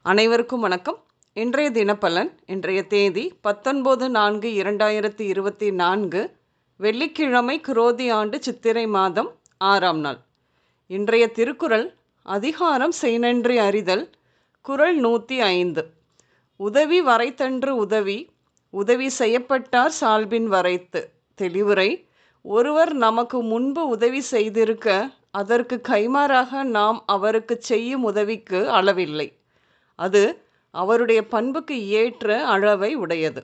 அனைவருக்கும் வணக்கம். இன்றைய தினப்பலன். இன்றைய தேதி 19/4/2024 வெள்ளிக்கிழமை, குரோதி ஆண்டு சித்திரை மாதம் 6ஆம் நாள். இன்றைய திருக்குறள் அதிகாரம் செய்நன்றி அறிதல். குறள் 105. உதவி வரைத்தன்று உதவி, உதவி செய்யப்பட்டார் சால்பின் வரைத்து. தெளிவுரை: ஒருவர் நமக்கு முன்பு உதவி செய்திருக்க அதற்கு கைமாறாக நாம் அவருக்கு செய்யும் உதவிக்கு அளவில்லை. அது அவருடைய பண்புக்கு ஏற்ற அளவை உடையது.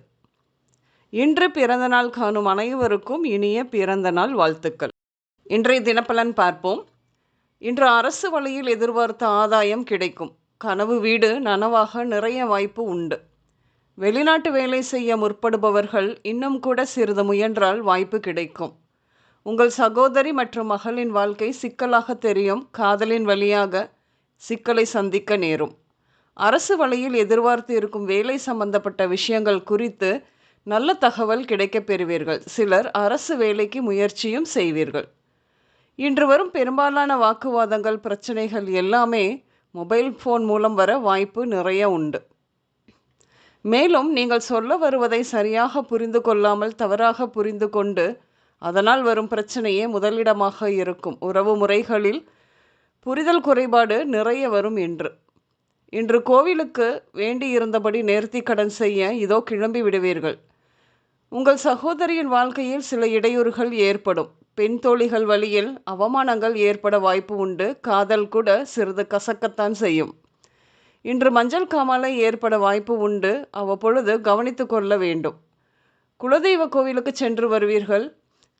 இன்று பிறந்தநாள் காணும் அனைவருக்கும் இனிய பிறந்தநாள் வாழ்த்துக்கள். இன்றைய தினப்பலன் பார்ப்போம். இன்று அரசு வழியில் எதிர்பார்த்த ஆதாயம் கிடைக்கும். கனவு வீடு நனவாக நிறைய வாய்ப்பு உண்டு. வெளிநாட்டு வேலை செய்ய முற்படுபவர்கள் இன்னும் கூட சிறிது முயன்றால் வாய்ப்பு கிடைக்கும். உங்கள் சகோதரி மற்றும் மகளின் வாழ்க்கை சிக்கலாக தெரியும். காதலின் வழியாக சிக்கலை சந்திக்க நேரும். அரசு வழியில் எதிர்பார்த்து இருக்கும் வேலை சம்பந்தப்பட்ட விஷயங்கள் குறித்து நல்ல தகவல் கிடைக்கப் பெறுவீர்கள். சிலர் அரசு வேலைக்கு முயற்சியும் செய்வீர்கள். இன்று வரும் பெரும்பாலான வாக்குவாதங்கள், பிரச்சனைகள் எல்லாமே மொபைல் ஃபோன் மூலம் வர வாய்ப்பு நிறைய உண்டு. மேலும் நீங்கள் சொல்ல வருவதை சரியாக புரிந்து கொள்ளாமல் தவறாக புரிந்து கொண்டு அதனால் வரும் பிரச்சனையே முதலிடமாக இருக்கும். உறவு முறைகளில் புரிதல் குறைபாடு நிறைய வரும். இன்று கோவிலுக்கு வேண்டியிருந்தபடி நேர்த்தி கடன் செய்ய இதோ கிளம்பி விடுவீர்கள். உங்கள் சகோதரியின் வாழ்க்கையில் சில இடையூறுகள் ஏற்படும். பெண் தோழிகள் வழியில் அவமானங்கள் ஏற்பட வாய்ப்பு உண்டு. காதல் கூட சிறிது கசக்கத்தான் செய்யும். இன்று மஞ்சள் காமாலை ஏற்பட வாய்ப்பு உண்டு. அவ்வப்பொழுது கவனித்து கொள்ள வேண்டும். குலதெய்வ கோவிலுக்கு சென்று வருவீர்கள்.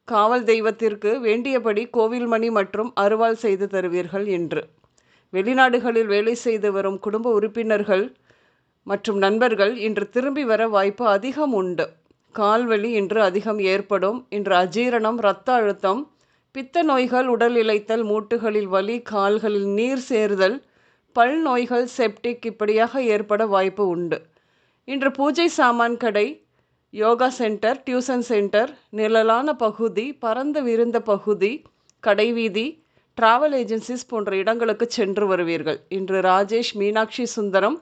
காவல் தெய்வத்திற்கு வேண்டியபடி கோவில் மணி மற்றும் அருவாள் செய்து தருவீர்கள். இன்று வெளிநாடுகளில் வேலை செய்து வரும் குடும்ப உறுப்பினர்கள் மற்றும் நண்பர்கள் இன்று திரும்பி வர வாய்ப்பு அதிகம் உண்டு. கால்வலி இன்று அதிகம் ஏற்படும். இன்று அஜீரணம், இரத்த அழுத்தம், பித்த நோய்கள், உடல் இளைத்தல், மூட்டுகளில் வலி, கால்களில் நீர் சேருதல், பல் நோய்கள், செப்டிக் இப்படியாக ஏற்பட வாய்ப்பு உண்டு. இன்று பூஜை சாமான் கடை, யோகா சென்டர், டியூஷன் சென்டர், நிழலான பகுதி, பரந்து விரிந்த பகுதி, கடைவீதி, டிராவல் ஏஜென்சிஸ் போன்ற இடங்களுக்கு சென்று வருவீர்கள். இன்று ராஜேஷ், மீனாட்சி சுந்தரம்,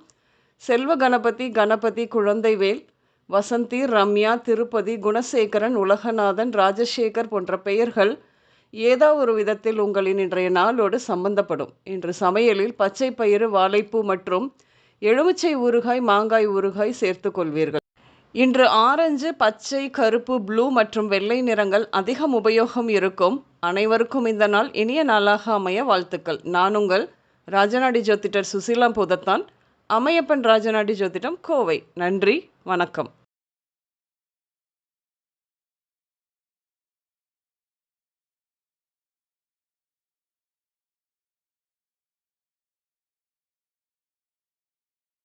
செல்வ கணபதி, கணபதி, குழந்தைவேல், வசந்தி, ரம்யா, திருப்பதி, குணசேகரன், உலகநாதன், ராஜசேகர் போன்ற பெயர்கள் ஏதோ ஒரு விதத்தில் உங்களின் இன்றைய நாளோடு சம்பந்தப்படும். இன்று சமையலில் பச்சை பயிறு, வாழைப்பூ மற்றும் எலுமிச்சை ஊறுகாய், மாங்காய் ஊறுகாய் சேர்த்து கொள்வீர்கள். இன்று ஆரஞ்சு, பச்சை, கருப்பு, ப்ளூ மற்றும் வெள்ளை நிறங்கள் அதிகம் உபயோகம் இருக்கும். அனைவருக்கும் இந்த நாள் இனிய நாளாக அமைய வாழ்த்துக்கள். நான் உங்கள் ராஜநாடி ஜோதிடர் சுசீலா பூதத்தான், அம்மையப்பன் ராஜநாடி ஜோதிடம், கோவை. நன்றி, வணக்கம்.